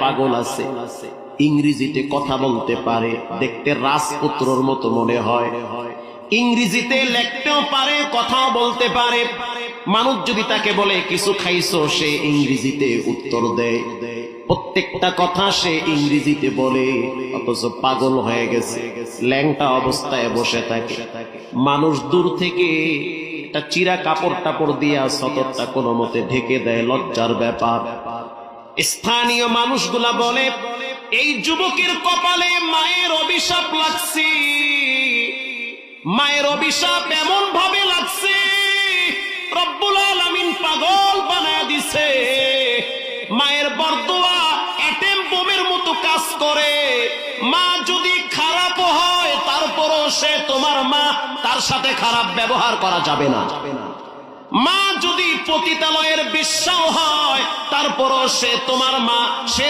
পাগল আছে, ইংরেজিতে কথা বলতে পারে, দেখতে রাজপুত্রর মতো মনে হয়, ইংরেজিতে লিখতেও পারে, কথাও বলতে পারে। মানুষ যদি তাকে বলে কিছু খাইছো, সে ইংরেজিতে উত্তর দেয়, প্রত্যেকটা কথা সে ইংরেজিতে বলে, অথচ পাগল হয়ে গেছে, ল্যাংটা অবস্থায় বসে থাকে। মানুষ দূর থেকে একটা চিরা কাপড় টাপড় দিয়া সতরটা কোনো মতে ঢেকে দেয়, লজ্জার ব্যাপার। স্থানীয় মানুষগুলা বলে এই যুবকের কপালে মায়ের অভিশাপ লাগছে, মায়ের অভিশাপ এমন ভাবে লাগছে, রব্বুল আলামিন পাগল বানায় দিছে। মায়ের বরদোয়া অ্যাটম বোমের মতো কাজ করে। মা যদি খারাপ হয় তারপরও সে তোমার মা, তার সাথে খারাপ ব্যবহার করা যাবে না। মা যদি পতিতালয়ের বেশ্যাও হয় তারপরও সে তোমার মা, সে